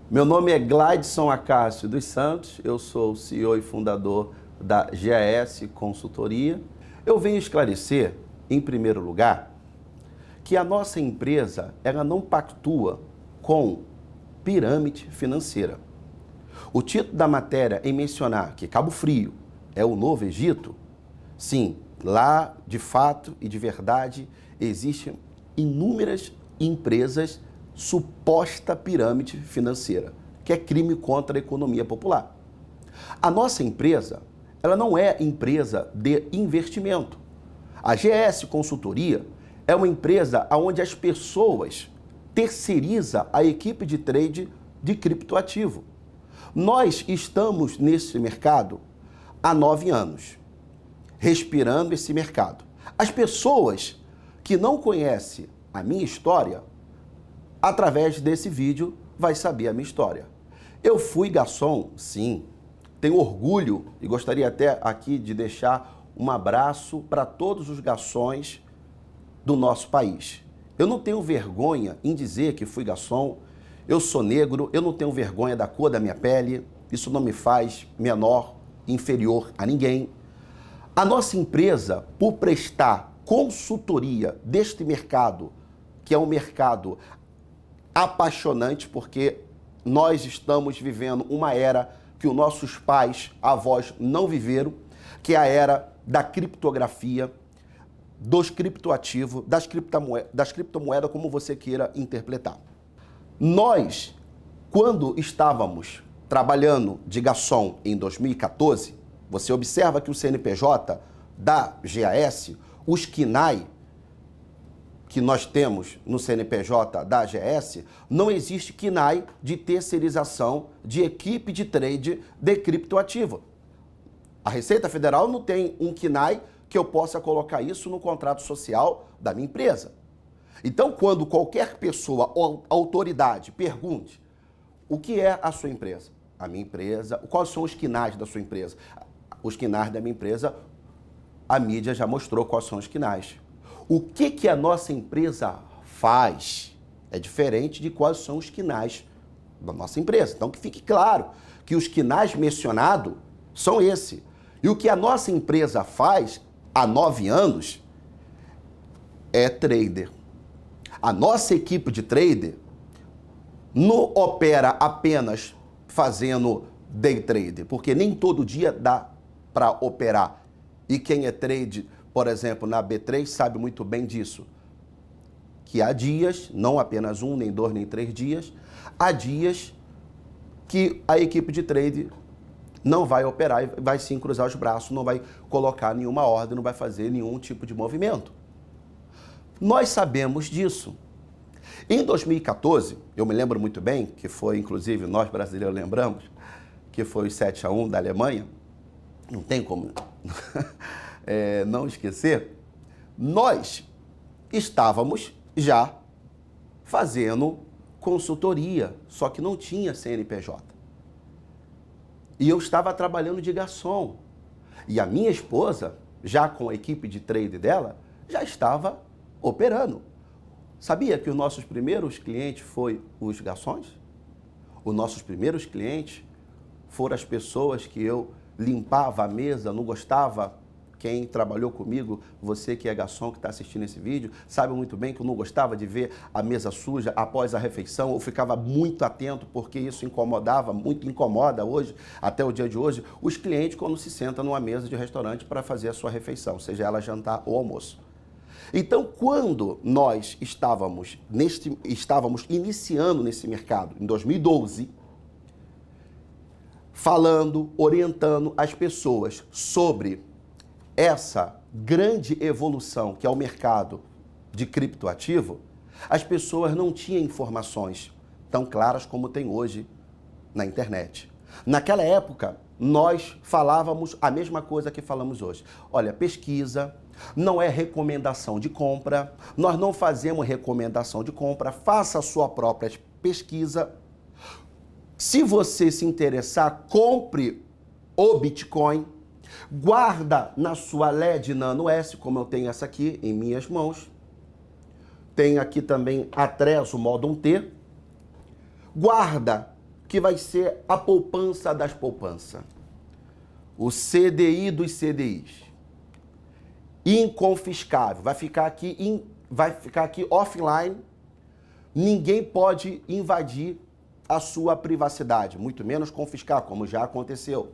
Meu nome é Gladson Acácio dos Santos, eu sou o CEO e fundador da GAS Consultoria. Eu venho esclarecer, em primeiro lugar, que a nossa empresa ela não pactua com pirâmide financeira. O título da matéria em mencionar que Cabo Frio é o novo Egito, sim, lá de fato e de verdade existem inúmeras empresas suposta pirâmide financeira, que é crime contra a economia popular. A nossa empresa, ela não é empresa de investimento. A GS Consultoria é uma empresa onde as pessoas terceirizam a equipe de trade de criptoativo. Nós estamos nesse mercado há 9 anos, respirando esse mercado. As pessoas que não conhecem a minha história, através desse vídeo, vai saber a minha história. Eu fui garçom, sim. Tenho orgulho e gostaria até aqui de deixar um abraço para todos os garçons do nosso país. Eu não tenho vergonha em dizer que fui garçom. Eu sou negro, eu não tenho vergonha da cor da minha pele. Isso não me faz menor, inferior a ninguém. A nossa empresa, por prestar consultoria deste mercado, que é um mercado apaixonante, porque nós estamos vivendo uma era que os nossos pais, avós não viveram, que é a era da criptografia, dos criptoativos, das criptomoedas, como você queira interpretar. Nós, quando estávamos trabalhando de garçom em 2014, você observa que o CNPJ da GAS, os KNAI, que nós temos no CNPJ da AGS, não existe KNAI de terceirização de equipe de trade de criptoativo. A Receita Federal não tem um KNAI que eu possa colocar isso no contrato social da minha empresa. Então, quando qualquer pessoa ou autoridade pergunte o que é a sua empresa, a minha empresa, quais são os KNAIs da sua empresa? Os KNAIs da minha empresa, a mídia já mostrou quais são os KNAIs. O que a nossa empresa faz é diferente de quais são os KNAIs da nossa empresa. Então, que fique claro que os KNAIs mencionados são esse. E o que a nossa empresa faz há 9 anos é trader. A nossa equipe de trader não opera apenas fazendo day trader, porque nem todo dia dá para operar. E quem é trade, por exemplo, na B3, sabe muito bem disso. Que há dias, não apenas 1, nem 2, nem 3 dias, há dias que a equipe de trade não vai operar e vai sim cruzar os braços, não vai colocar nenhuma ordem, não vai fazer nenhum tipo de movimento. Nós sabemos disso. Em 2014, eu me lembro muito bem, que foi, inclusive, nós brasileiros lembramos, que foi o 7-1 da Alemanha, não tem como não esquecer, nós estávamos já fazendo consultoria, só que não tinha CNPJ. E eu estava trabalhando de garçom. E a minha esposa, já com a equipe de trade dela, já estava operando. Sabia que os nossos primeiros clientes foram os garçons? Os nossos primeiros clientes foram as pessoas que eu limpava a mesa, não gostava. Quem trabalhou comigo, você que é garçom, que está assistindo esse vídeo, sabe muito bem que eu não gostava de ver a mesa suja após a refeição. Eu ficava muito atento porque isso incomodava, muito incomoda hoje, até o dia de hoje, os clientes quando se sentam numa mesa de restaurante para fazer a sua refeição, seja ela jantar ou almoço. Então, quando nós estávamos iniciando nesse mercado, em 2012, falando, orientando as pessoas sobre essa grande evolução que é o mercado de criptoativo, as pessoas não tinham informações tão claras como tem hoje na internet. Naquela época, nós falávamos a mesma coisa que falamos hoje. Olha, pesquisa, não é recomendação de compra, nós não fazemos recomendação de compra, faça a sua própria pesquisa. Se você se interessar, compre o Bitcoin, guarda na sua LED Nano S, como eu tenho essa aqui em minhas mãos. Tem aqui também a Trezor Model T. Guarda que vai ser a poupança das poupanças. O CDI dos CDIs. Inconfiscável. Vai ficar aqui offline. Ninguém pode invadir a sua privacidade, muito menos confiscar, como já aconteceu.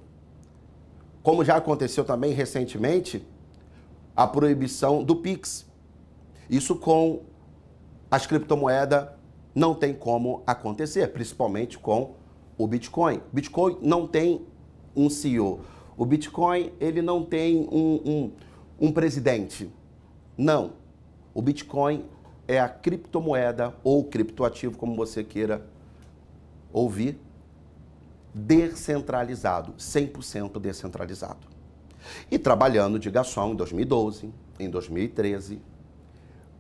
Como já aconteceu também recentemente, a proibição do Pix. Isso com as criptomoedas não tem como acontecer, principalmente com o Bitcoin. O Bitcoin não tem um CEO. O Bitcoin, ele não tem um presidente. Não. O Bitcoin é a criptomoeda ou criptoativo, como você queira ouvir, descentralizado, 100% descentralizado. E trabalhando de garçom em 2012, em 2013,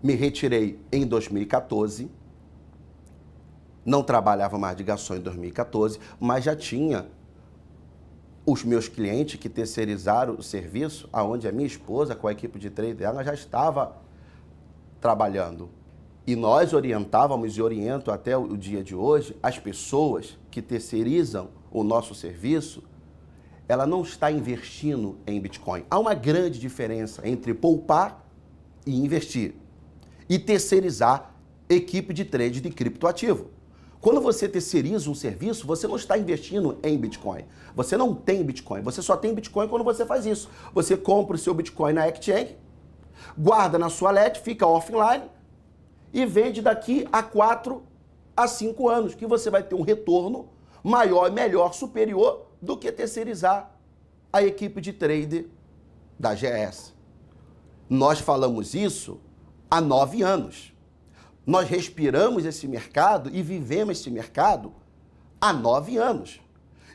me retirei em 2014, não trabalhava mais de garçom em 2014, mas já tinha os meus clientes que terceirizaram o serviço, aonde a minha esposa, com a equipe de trade dela, já estava trabalhando. E nós orientávamos e oriento até o dia de hoje as pessoas que terceirizam o nosso serviço, ela não está investindo em Bitcoin. Há uma grande diferença entre poupar e investir. E terceirizar equipe de trade de criptoativo. Quando você terceiriza um serviço, você não está investindo em Bitcoin. Você não tem Bitcoin. Você só tem Bitcoin quando você faz isso. Você compra o seu Bitcoin na exchange, guarda na sua wallet, fica offline e vende daqui a 4 a 5 anos, que você vai ter um retorno maior, melhor, superior do que terceirizar a equipe de trade da GS. Nós falamos isso há 9 anos. Nós respiramos esse mercado e vivemos esse mercado há 9 anos.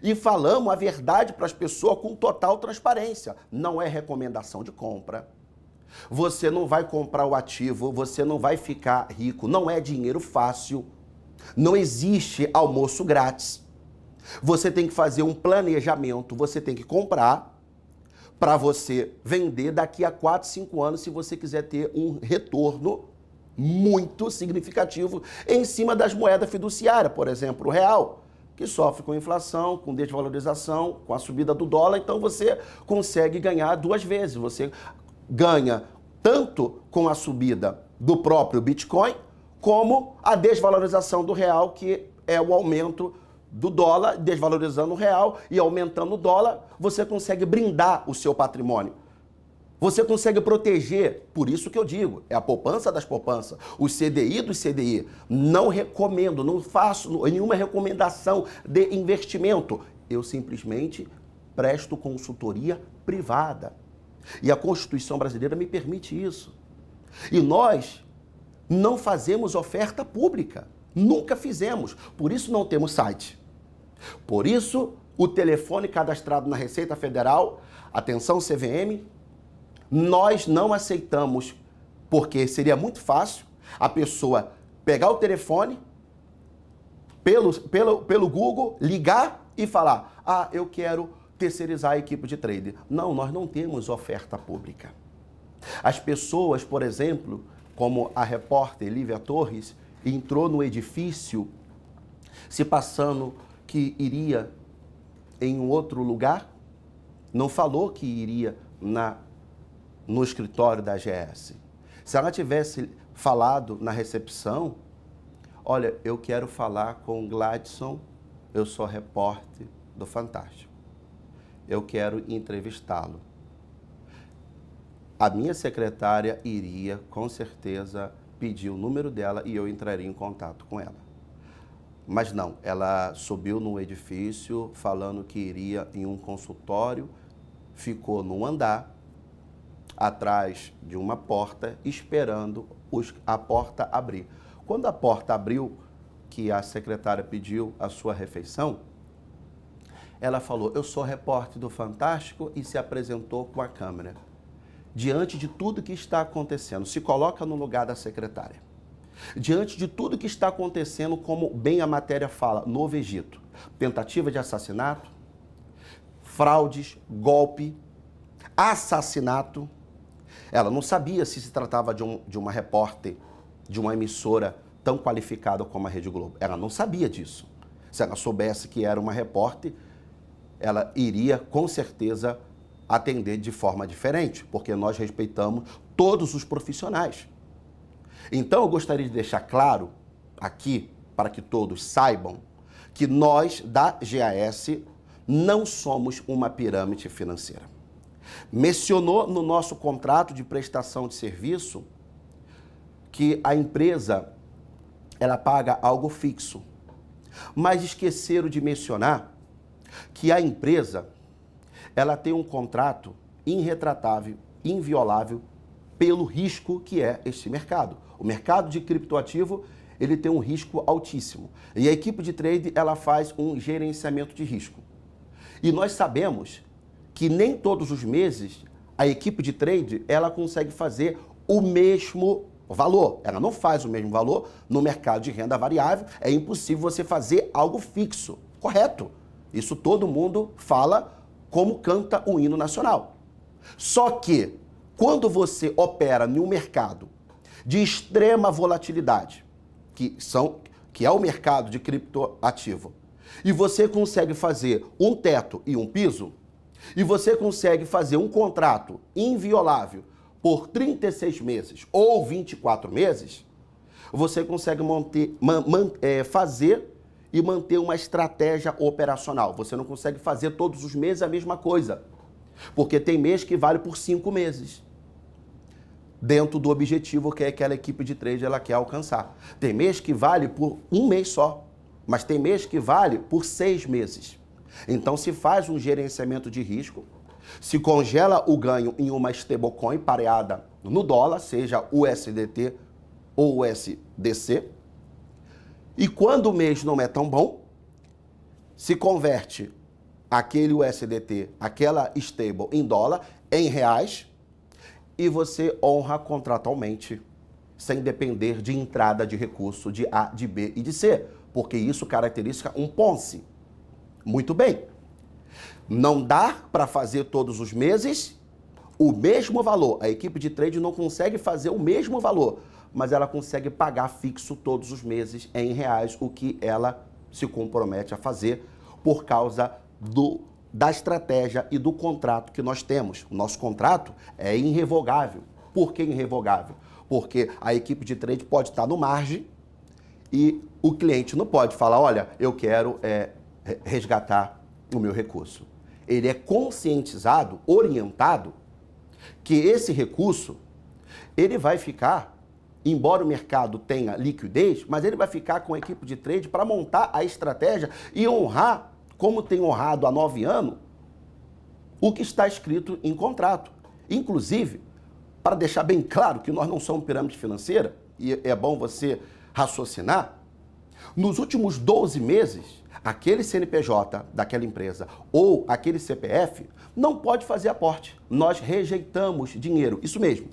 E falamos a verdade para as pessoas com total transparência. Não é recomendação de compra. Você não vai comprar o ativo, você não vai ficar rico. Não é dinheiro fácil. Não existe almoço grátis. Você tem que fazer um planejamento, você tem que comprar para você vender daqui a 4, 5 anos se você quiser ter um retorno muito significativo em cima das moedas fiduciárias, por exemplo, o real, que sofre com inflação, com desvalorização, com a subida do dólar, então você consegue ganhar 2 vezes. Você ganha tanto com a subida do próprio Bitcoin, como a desvalorização do real, que é o aumento do dólar, desvalorizando o real e aumentando o dólar, você consegue brindar o seu patrimônio. Você consegue proteger, por isso que eu digo, é a poupança das poupanças, o CDI do CDI. Não recomendo, não faço nenhuma recomendação de investimento. Eu simplesmente presto consultoria privada. E a Constituição brasileira me permite isso. E nós não fazemos oferta pública. Nunca fizemos. Por isso não temos site. Por isso o telefone cadastrado na Receita Federal, atenção CVM, nós não aceitamos, porque seria muito fácil a pessoa pegar o telefone, pelo Google, ligar e falar: ah, eu quero terceirizar a equipe de trade. Não, nós não temos oferta pública. As pessoas, por exemplo, como a repórter Lívia Torres, entrou no edifício se passando que iria em um outro lugar, não falou que iria no escritório da GS. Se ela tivesse falado na recepção: olha, eu quero falar com o Gladson, eu sou repórter do Fantástico, eu quero entrevistá-lo. A minha secretária iria, com certeza, pedir o número dela e eu entraria em contato com ela. Mas não, ela subiu no edifício falando que iria em um consultório, ficou no andar, atrás de uma porta, esperando a porta abrir. Quando a porta abriu, que a secretária pediu a sua refeição, ela falou: eu sou repórter do Fantástico, e se apresentou com a câmera. Diante de tudo que está acontecendo, se coloca no lugar da secretária. Diante de tudo que está acontecendo, como bem a matéria fala, Novo Egito, tentativa de assassinato, fraudes, golpe, assassinato. Ela não sabia se tratava de uma repórter, de uma emissora tão qualificada como a Rede Globo. Ela não sabia disso. Se ela soubesse que era uma repórter, ela iria, com certeza, atender de forma diferente, porque nós respeitamos todos os profissionais. Então, eu gostaria de deixar claro aqui, para que todos saibam, que nós, da GAS, não somos uma pirâmide financeira. Mencionou no nosso contrato de prestação de serviço que a empresa, ela paga algo fixo, mas esqueceram de mencionar que a empresa, ela tem um contrato irretratável, inviolável, pelo risco que é este mercado. O mercado de criptoativo, ele tem um risco altíssimo. E a equipe de trade, ela faz um gerenciamento de risco. E nós sabemos que nem todos os meses a equipe de trade, ela consegue fazer o mesmo valor. Ela não faz o mesmo valor no mercado de renda variável. É impossível você fazer algo fixo. Correto. Isso todo mundo fala como canta o hino nacional. Só que, quando você opera em um mercado de extrema volatilidade, que é o mercado de criptoativo, e você consegue fazer um teto e um piso, e você consegue fazer um contrato inviolável por 36 meses ou 24 meses, você consegue fazer e manter uma estratégia operacional. Você não consegue fazer todos os meses a mesma coisa, porque tem mês que vale por 5 meses, dentro do objetivo que aquela equipe de trade ela quer alcançar. Tem mês que vale por um mês só, mas tem mês que vale por 6 meses. Então se faz um gerenciamento de risco, se congela o ganho em uma stablecoin pareada no dólar, seja USDT ou USDC, e quando o mês não é tão bom, se converte aquele USDT, aquela stable em dólar, em reais, e você honra contratualmente, sem depender de entrada de recurso de A, de B e de C, porque isso caracteriza um Ponzi. Muito bem. Não dá para fazer todos os meses o mesmo valor. A equipe de trade não consegue fazer o mesmo valor, mas ela consegue pagar fixo todos os meses em reais, o que ela se compromete a fazer por causa da estratégia e do contrato que nós temos. O nosso contrato é irrevogável. Por que irrevogável? Porque a equipe de trade pode estar no margem e o cliente não pode falar, olha, eu quero resgatar o meu recurso. Ele é conscientizado, orientado, que esse recurso, ele vai ficar, embora o mercado tenha liquidez, mas ele vai ficar com a equipe de trade para montar a estratégia e honrar, como tem honrado há 9 anos, o que está escrito em contrato. Inclusive, para deixar bem claro que nós não somos pirâmide financeira, e é bom você raciocinar, nos últimos 12 meses, aquele CNPJ daquela empresa ou aquele CPF não pode fazer aporte. Nós rejeitamos dinheiro, isso mesmo.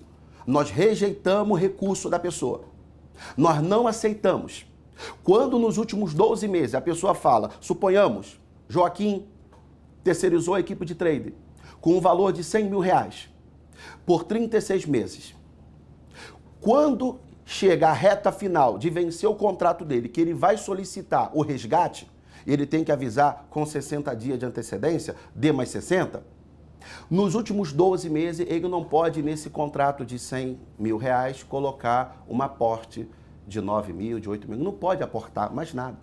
Nós rejeitamos recurso da pessoa. Nós não aceitamos. Quando nos últimos 12 meses a pessoa fala, suponhamos, Joaquim terceirizou a equipe de trade com um valor de 100 mil reais por 36 meses. Quando chega a reta final de vencer o contrato dele, que ele vai solicitar o resgate, ele tem que avisar com 60 dias de antecedência, D mais 60, nos últimos 12 meses ele não pode, nesse contrato de 100 mil reais, colocar um aporte de 9 mil, de 8 mil, não pode aportar mais nada,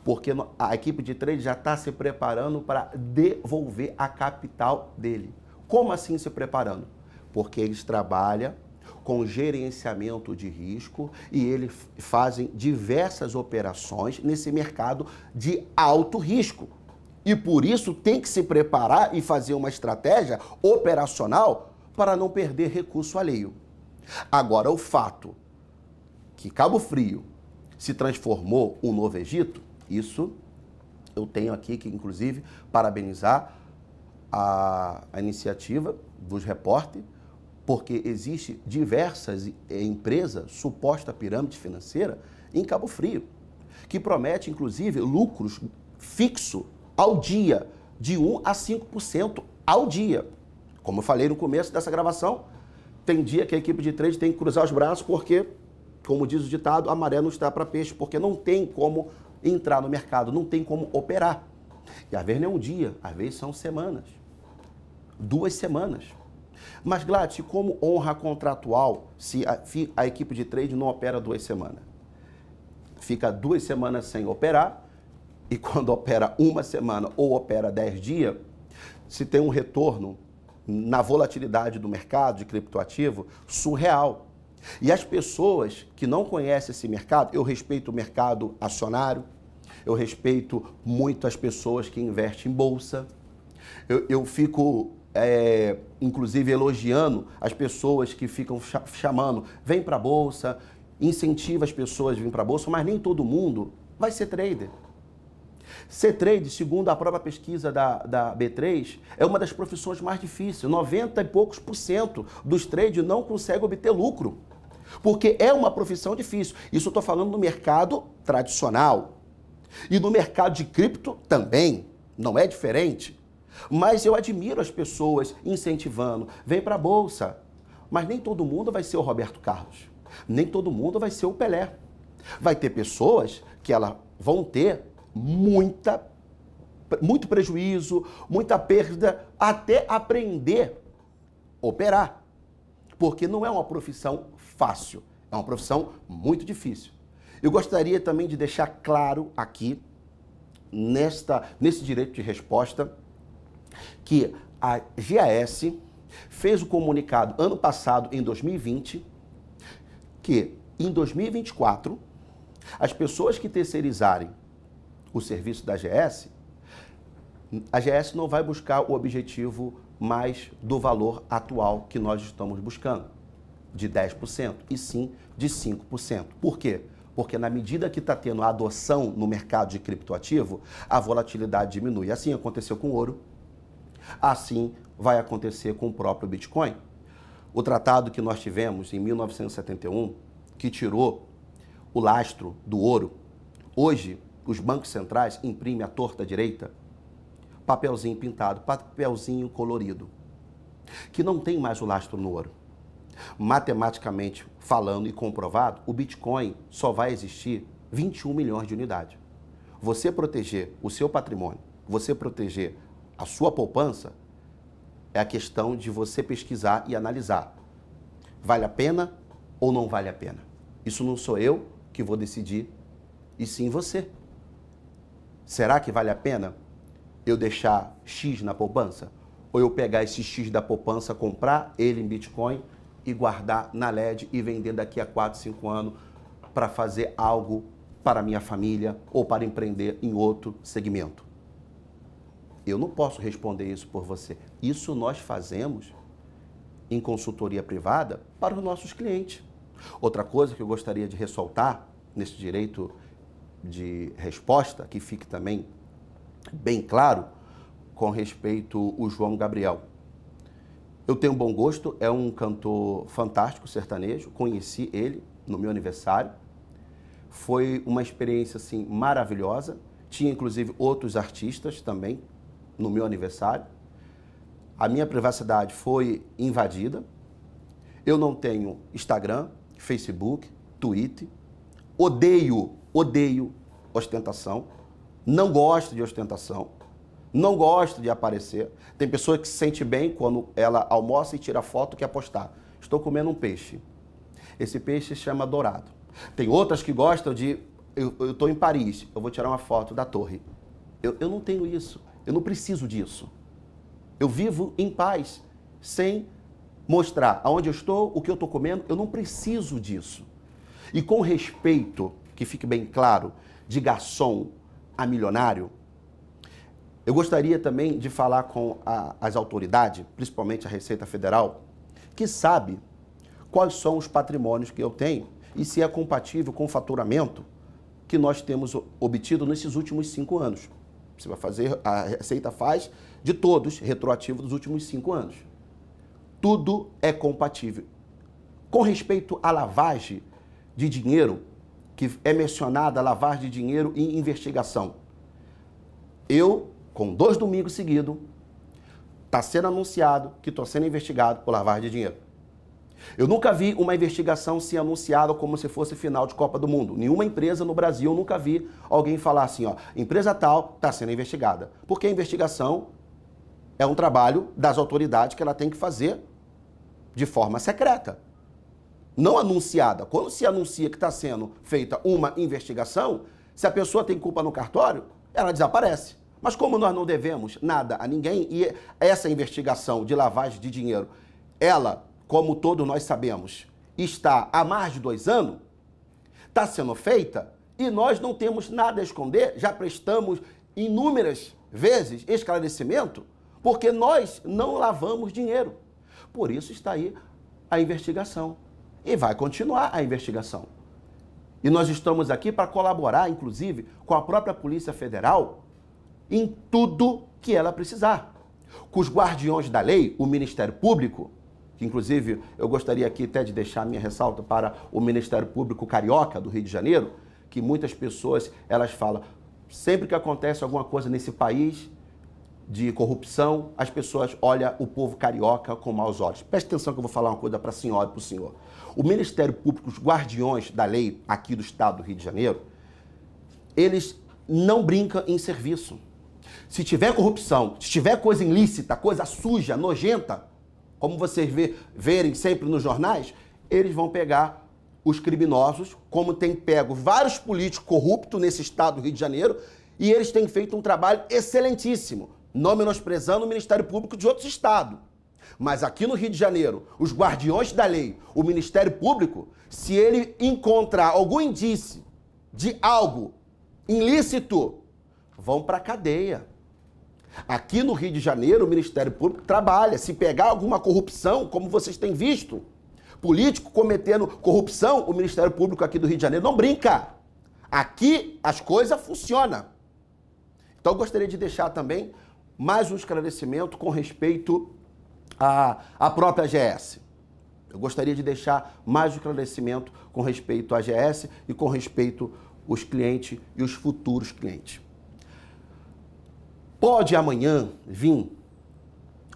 porque a equipe de trade já está se preparando para devolver a capital dele. Como assim se preparando? Porque eles trabalham com gerenciamento de risco e eles fazem diversas operações nesse mercado de alto risco. E por isso tem que se preparar e fazer uma estratégia operacional para não perder recurso alheio. Agora, o fato que Cabo Frio se transformou um novo Egito, isso eu tenho aqui que, inclusive, parabenizar a iniciativa dos repórteres, porque existe diversas empresas, suposta pirâmide financeira, em Cabo Frio, que promete, inclusive, lucros fixos ao dia, de 1 a 5% ao dia. Como eu falei no começo dessa gravação, tem dia que a equipe de trade tem que cruzar os braços porque, como diz o ditado, a maré não está para peixe, porque não tem como entrar no mercado, não tem como operar. E às vezes não é um dia, às vezes são semanas. 2 semanas. Mas, Gladys, como honra contratual se a equipe de trade não opera 2 semanas? Fica 2 semanas sem operar, e quando opera 1 semana ou opera 10 dias, se tem um retorno na volatilidade do mercado de criptoativo surreal. E as pessoas que não conhecem esse mercado, eu respeito o mercado acionário, eu respeito muito as pessoas que investem em bolsa, eu fico, inclusive, elogiando as pessoas que ficam chamando, vem para a bolsa, incentiva as pessoas a vir para a bolsa, mas nem todo mundo vai ser trader. Ser trader, segundo a própria pesquisa da B3, é uma das profissões mais difíceis. 90 e poucos % dos traders não conseguem obter lucro, porque é uma profissão difícil. Isso eu estou falando no mercado tradicional. E no mercado de cripto também, não é diferente. Mas eu admiro as pessoas incentivando, vem para a bolsa. Mas nem todo mundo vai ser o Roberto Carlos. Nem todo mundo vai ser o Pelé. Vai ter pessoas que elas vão ter muito prejuízo, muita perda, até aprender a operar. Porque não é uma profissão fácil, é uma profissão muito difícil. Eu gostaria também de deixar claro aqui, nesse direito de resposta, que a GAS fez o comunicado ano passado, em 2020, que em 2024, as pessoas que terceirizarem o serviço da GS, a GS não vai buscar o objetivo mais do valor atual que nós estamos buscando, de 10%, e sim de 5%. Por quê? Porque na medida que está tendo a adoção no mercado de criptoativo, a volatilidade diminui. Assim aconteceu com o ouro, assim vai acontecer com o próprio Bitcoin. O tratado que nós tivemos em 1971, que tirou o lastro do ouro, hoje os bancos centrais imprimem à torta direita papelzinho pintado, papelzinho colorido, que não tem mais o lastro no ouro. Matematicamente falando e comprovado, o Bitcoin só vai existir 21 milhões de unidades. Você proteger o seu patrimônio, você proteger a sua poupança, é a questão de você pesquisar e analisar. Vale a pena ou não vale a pena? Isso não sou eu que vou decidir, e sim você. Será que vale a pena eu deixar X na poupança? Ou eu pegar esse X da poupança, comprar ele em Bitcoin e guardar na LED e vender daqui a 4, 5 anos para fazer algo para a minha família ou para empreender em outro segmento? Eu não posso responder isso por você. Isso nós fazemos em consultoria privada para os nossos clientes. Outra coisa que eu gostaria de ressaltar nesse direito de resposta, que fique também bem claro, com respeito ao João Gabriel. Eu tenho bom gosto, é um cantor fantástico, sertanejo, conheci ele no meu aniversário. Foi uma experiência assim maravilhosa. Tinha inclusive outros artistas também no meu aniversário. A minha privacidade foi invadida. Eu não tenho Instagram, Facebook, Twitter. Odeio ostentação. Não gosto de ostentação. Não gosto de aparecer. Tem pessoa que se sente bem quando ela almoça e tira foto e quer postar. Estou comendo um peixe. Esse peixe se chama dourado. Tem outras que gostam de... Eu estou em Paris, eu vou tirar uma foto da torre. Eu não tenho isso. Eu não preciso disso. Eu vivo em paz, sem mostrar aonde eu estou, o que eu estou comendo. Eu não preciso disso. E com respeito, que fique bem claro, de garçom a milionário, eu gostaria também de falar com as autoridades, principalmente a Receita Federal, que sabe quais são os patrimônios que eu tenho e se é compatível com o faturamento que nós temos obtido nesses últimos 5 anos. Você vai fazer, a Receita faz de todos, retroativo dos últimos 5 anos. Tudo é compatível. Com respeito à lavagem de dinheiro, que é mencionada a lavagem de dinheiro em investigação, eu, com 2 domingos seguidos, está sendo anunciado que estou sendo investigado por lavagem de dinheiro. Eu nunca vi uma investigação ser anunciada como se fosse final de Copa do Mundo. Nenhuma empresa no Brasil, eu nunca vi alguém falar assim, ó, empresa tal está sendo investigada. Porque a investigação é um trabalho das autoridades que ela tem que fazer de forma secreta, não anunciada. Quando se anuncia que está sendo feita uma investigação, se a pessoa tem culpa no cartório, ela desaparece. Mas como nós não devemos nada a ninguém, e essa investigação de lavagem de dinheiro, ela, como todos nós sabemos, está há mais de 2 anos, está sendo feita, e nós não temos nada a esconder, já prestamos inúmeras vezes esclarecimento, porque nós não lavamos dinheiro. Por isso está aí a investigação. E vai continuar a investigação. E nós estamos aqui para colaborar, inclusive, com a própria Polícia Federal em tudo que ela precisar. Com os guardiões da lei, o Ministério Público, que inclusive eu gostaria aqui até de deixar a minha ressalta para o Ministério Público Carioca do Rio de Janeiro, que muitas pessoas, elas falam, sempre que acontece alguma coisa nesse país de corrupção, as pessoas olham o povo carioca com maus olhos. Preste atenção que eu vou falar uma coisa para a senhora e para o senhor. O Ministério Público, os guardiões da lei aqui do estado do Rio de Janeiro, eles não brincam em serviço. Se tiver corrupção, se tiver coisa ilícita, coisa suja, nojenta, como vocês verem sempre nos jornais, eles vão pegar os criminosos, como tem pego vários políticos corruptos nesse estado do Rio de Janeiro, e eles têm feito um trabalho excelentíssimo, não menosprezando o Ministério Público de outros estados. Mas aqui no Rio de Janeiro, os guardiões da lei, o Ministério Público, se ele encontrar algum indício de algo ilícito, vão para a cadeia. Aqui no Rio de Janeiro, o Ministério Público trabalha. Se pegar alguma corrupção, como vocês têm visto, político cometendo corrupção, o Ministério Público aqui do Rio de Janeiro não brinca. Aqui as coisas funcionam. Então eu gostaria de deixar também mais um esclarecimento com respeito à própria AGS. Eu gostaria de deixar mais um esclarecimento com respeito à AGS e com respeito aos clientes e os futuros clientes. Pode amanhã vir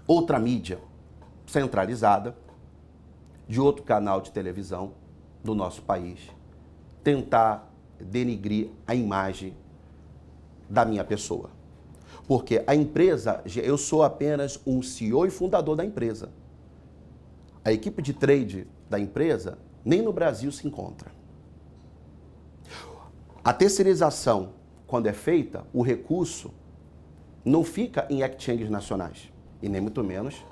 outra mídia centralizada de outro canal de televisão do nosso país tentar denigrir a imagem da minha pessoa. Porque a empresa, eu sou apenas um CEO e fundador da empresa. A equipe de trade da empresa nem no Brasil se encontra. A terceirização, quando é feita, o recurso não fica em exchanges nacionais, e nem muito menos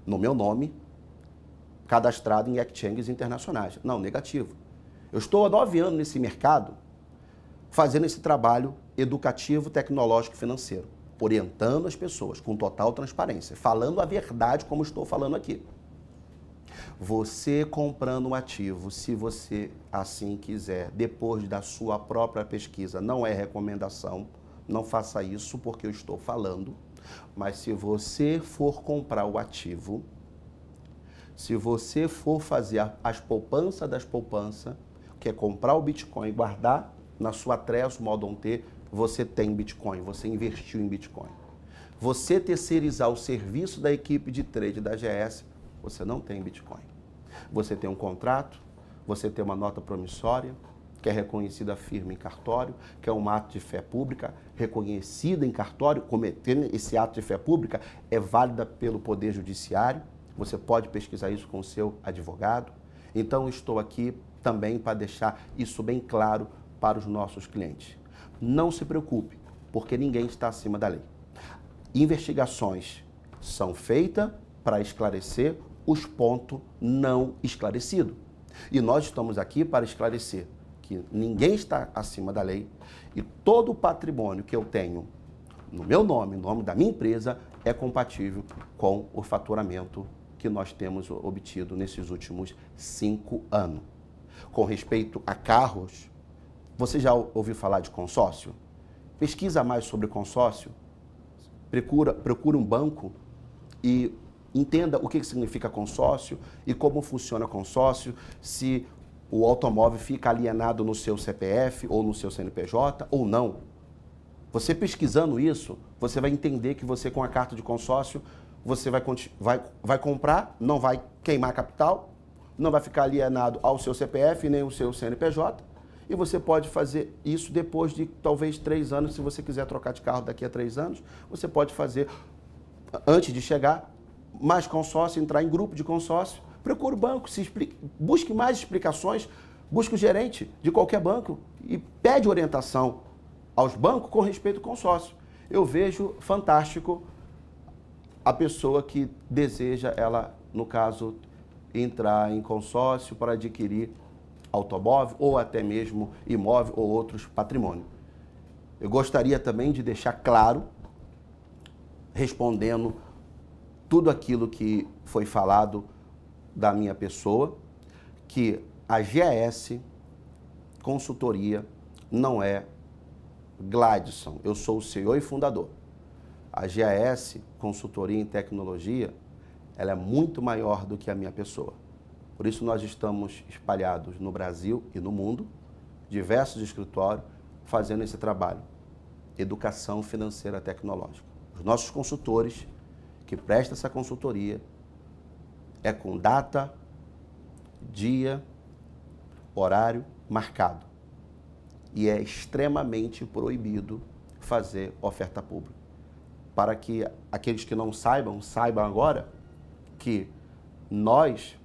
no meu nome, cadastrado em exchanges internacionais. Não, negativo. Eu estou há 9 anos nesse mercado, fazendo esse trabalho educativo, tecnológico e financeiro, orientando as pessoas com total transparência, falando a verdade como estou falando aqui. Você comprando um ativo, se você assim quiser, depois da sua própria pesquisa, não é recomendação, não faça isso porque eu estou falando, mas se você for comprar o ativo, se você for fazer as poupanças das poupanças, que é comprar o Bitcoin e guardar na sua Trezor Model T, você tem Bitcoin, você investiu em Bitcoin. Você terceirizar o serviço da equipe de trade da AGS, você não tem Bitcoin. Você tem um contrato, você tem uma nota promissória, que é reconhecida firme em cartório, que é um ato de fé pública, reconhecida em cartório, cometendo esse ato de fé pública, é válida pelo Poder Judiciário, você pode pesquisar isso com o seu advogado. Então, estou aqui também para deixar isso bem claro para os nossos clientes. Não se preocupe, porque ninguém está acima da lei. Investigações são feitas para esclarecer os pontos não esclarecidos. E nós estamos aqui para esclarecer que ninguém está acima da lei e todo o patrimônio que eu tenho no meu nome, no nome da minha empresa, é compatível com o faturamento que nós temos obtido nesses últimos 5 anos. Com respeito a carros, você já ouviu falar de consórcio? Pesquisa mais sobre consórcio, procura um banco e entenda o que significa consórcio e como funciona consórcio, se o automóvel fica alienado no seu CPF ou no seu CNPJ ou não. Você pesquisando isso, você vai entender que você com a carta de consórcio, você vai comprar, não vai queimar capital, não vai ficar alienado ao seu CPF nem ao seu CNPJ, e você pode fazer isso depois de talvez 3 anos. Se você quiser trocar de carro daqui a 3 anos, você pode fazer antes de chegar, mais consórcio, entrar em grupo de consórcio. Procure o banco, busque mais explicações, busque o gerente de qualquer banco e pede orientação aos bancos com respeito ao consórcio. Eu vejo fantástico a pessoa que deseja, ela, no caso, entrar em consórcio para adquirir automóvel ou até mesmo imóvel ou outros patrimônios. Eu gostaria também de deixar claro, respondendo tudo aquilo que foi falado da minha pessoa, que a GAS Consultoria não é Gladson. Eu sou o CEO e fundador. A GAS Consultoria em Tecnologia, ela é muito maior do que a minha pessoa. Por isso nós estamos espalhados no Brasil e no mundo, diversos escritórios, fazendo esse trabalho. Educação financeira tecnológica. Os nossos consultores que prestam essa consultoria é com data, dia, horário marcado. E é extremamente proibido fazer oferta pública. Para que aqueles que não saibam agora que nós,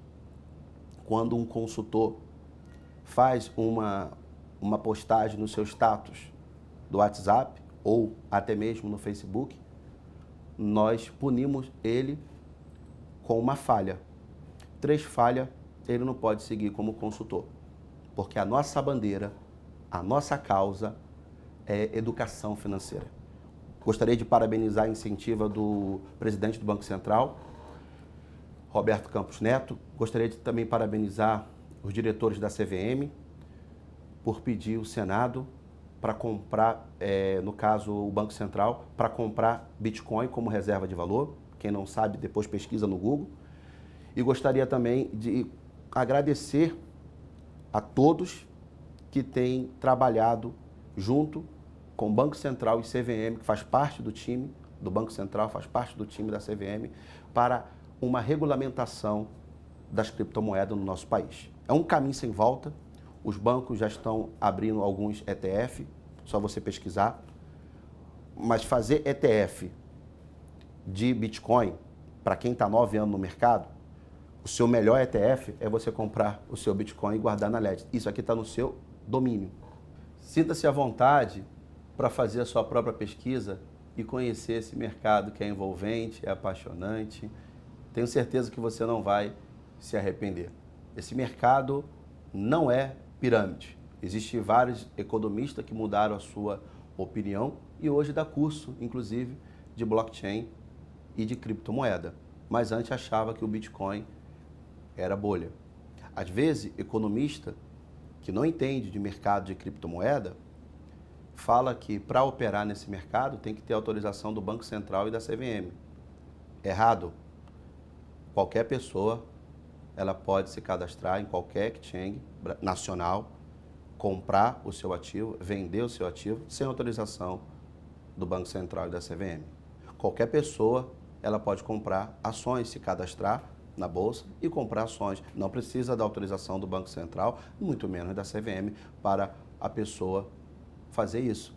quando um consultor faz uma postagem no seu status do WhatsApp ou até mesmo no Facebook, nós punimos ele com uma falha. 3 falhas, ele não pode seguir como consultor, porque a nossa bandeira, a nossa causa é educação financeira. Gostaria de parabenizar a iniciativa do presidente do Banco Central, Roberto Campos Neto. Gostaria de também parabenizar os diretores da CVM por pedir o Senado para comprar, no caso o Banco Central, para comprar Bitcoin como reserva de valor. Quem não sabe, depois pesquisa no Google. E gostaria também de agradecer a todos que têm trabalhado junto com o Banco Central e CVM, que faz parte do time do Banco Central, faz parte do time da CVM, para uma regulamentação das criptomoedas no nosso país. É um caminho sem volta. Os bancos já estão abrindo alguns ETF, só você pesquisar. Mas fazer ETF de Bitcoin, para quem está 9 anos no mercado, o seu melhor ETF é você comprar o seu Bitcoin e guardar na Ledger. Isso aqui está no seu domínio. Sinta-se à vontade para fazer a sua própria pesquisa e conhecer esse mercado que é envolvente, é apaixonante. Tenho certeza que você não vai se arrepender. Esse mercado não é pirâmide. Existem vários economistas que mudaram a sua opinião e hoje dá curso, inclusive, de blockchain e de criptomoeda. Mas antes achava que o Bitcoin era bolha. Às vezes, economista que não entende de mercado de criptomoeda fala que para operar nesse mercado tem que ter autorização do Banco Central e da CVM. Errado. Qualquer pessoa, ela pode se cadastrar em qualquer exchange nacional, comprar o seu ativo, vender o seu ativo, sem autorização do Banco Central e da CVM. Qualquer pessoa, ela pode comprar ações, se cadastrar na Bolsa e comprar ações. Não precisa da autorização do Banco Central, muito menos da CVM, para a pessoa fazer isso.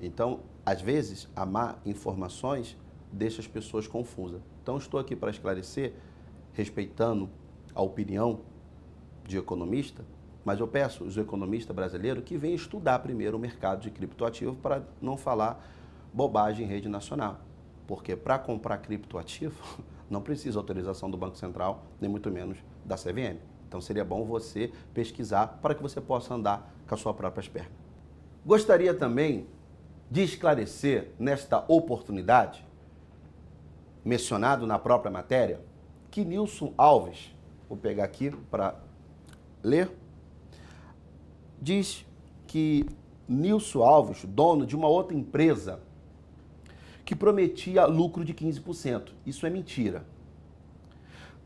Então, às vezes, a má informações deixa as pessoas confusas. Então, estou aqui para esclarecer, respeitando a opinião de economista, mas eu peço aos economistas brasileiros que venham estudar primeiro o mercado de criptoativo para não falar bobagem em rede nacional. Porque para comprar criptoativo não precisa autorização do Banco Central, nem muito menos da CVM. Então seria bom você pesquisar para que você possa andar com as suas próprias pernas. Gostaria também de esclarecer nesta oportunidade, mencionado na própria matéria, que Nilson Alves, vou pegar aqui para ler, diz que Nilson Alves, dono de uma outra empresa, que prometia lucro de 15%. Isso é mentira.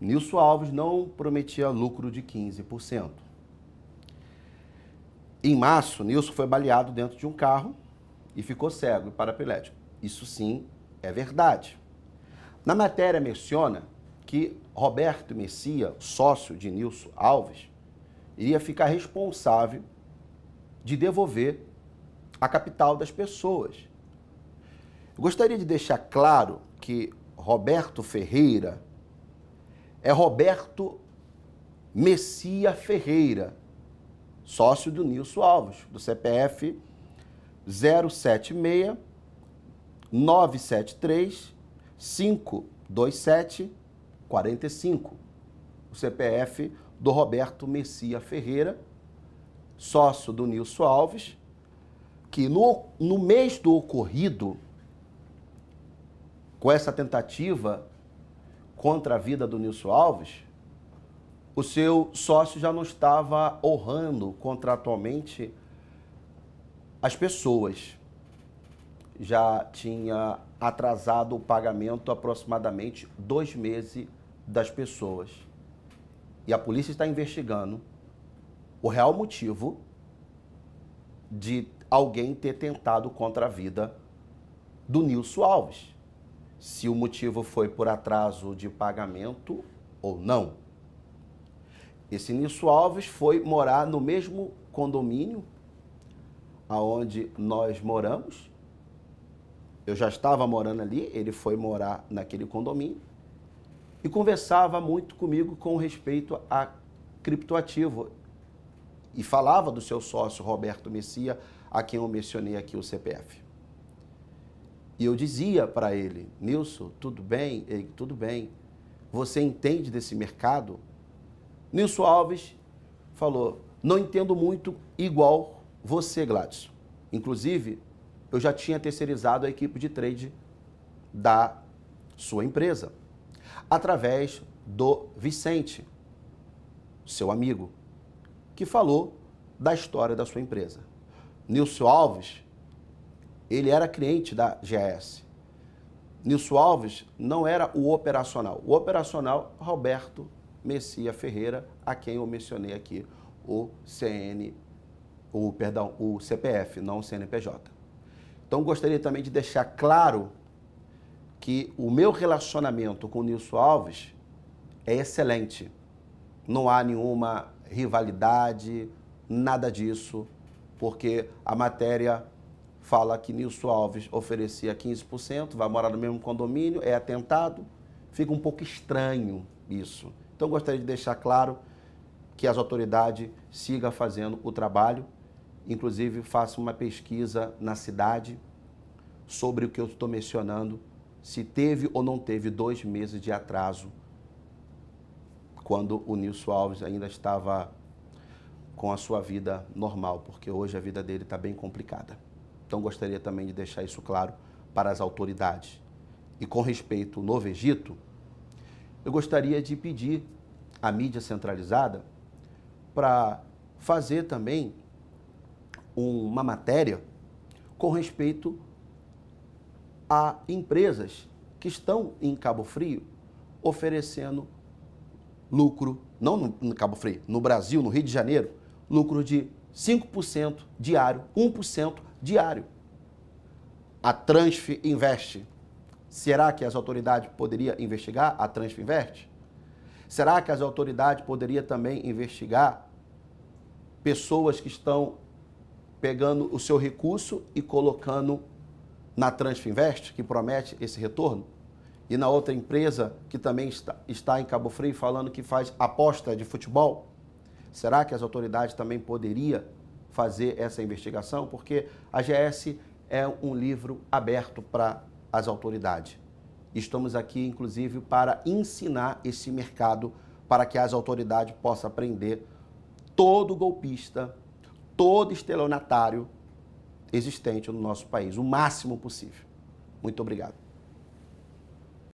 Nilson Alves não prometia lucro de 15%. Em março, Nilson foi baleado dentro de um carro e ficou cego e paraplégico. Isso sim é verdade. Na matéria menciona que Roberto Messia, sócio de Nilson Alves, iria ficar responsável de devolver a capital das pessoas. Eu gostaria de deixar claro que Roberto Ferreira é Roberto Messia Ferreira, sócio do Nilson Alves, do CPF 076 973 527 45. O CPF do Roberto Messia Ferreira, sócio do Nilson Alves, que no mês do ocorrido, com essa tentativa contra a vida do Nilson Alves, o seu sócio já não estava honrando contratualmente as pessoas. Já tinha atrasado o pagamento aproximadamente 2 meses das pessoas. E a polícia está investigando o real motivo de alguém ter tentado contra a vida do Nilson Alves. Se o motivo foi por atraso de pagamento ou não. Esse Nilson Alves foi morar no mesmo condomínio aonde nós moramos. Eu já estava morando ali, ele foi morar naquele condomínio e conversava muito comigo com respeito a criptoativo e falava do seu sócio Roberto Messia, a quem eu mencionei aqui o CPF. E eu dizia para ele: Nilson, tudo bem? Ele: tudo bem. Você entende desse mercado? Nilson Alves falou: não entendo muito igual você, Gladson. Inclusive, eu já tinha terceirizado a equipe de trade da sua empresa, através do Vicente, seu amigo, que falou da história da sua empresa. Nilson Alves, ele era cliente da GS. Nilson Alves não era o operacional. O operacional, Roberto Messia Ferreira, a quem eu mencionei aqui, o CPF, não o CNPJ. Então, gostaria também de deixar claro que o meu relacionamento com o Nilson Alves é excelente. Não há nenhuma rivalidade, nada disso, porque a matéria fala que Nilson Alves oferecia 15%, vai morar no mesmo condomínio, é atentado. Fica um pouco estranho isso. Então, gostaria de deixar claro que as autoridades sigam fazendo o trabalho, inclusive façam uma pesquisa na cidade sobre o que eu estou mencionando, se teve ou não teve 2 meses de atraso, quando o Nilson Alves ainda estava com a sua vida normal, porque hoje a vida dele está bem complicada. Então, gostaria também de deixar isso claro para as autoridades. E com respeito ao Novo Egito, eu gostaria de pedir à mídia centralizada para fazer também uma matéria com respeito a empresas que estão em Cabo Frio oferecendo lucro, não no Cabo Frio, no Brasil, no Rio de Janeiro, lucro de 5% diário, 1% diário. A Transf Invest. Será que as autoridades poderiam investigar a Transf Invest? Será que as autoridades poderiam também investigar pessoas que estão pegando o seu recurso e colocando na Transf Invest, que promete esse retorno? E na outra empresa que também está em Cabo Frio falando que faz aposta de futebol? Será que as autoridades também poderiam fazer essa investigação? Porque a GS é um livro aberto para as autoridades. Estamos aqui, inclusive, para ensinar esse mercado para que as autoridades possam aprender todo golpista, todo estelionatário existente no nosso país, o máximo possível. Muito obrigado.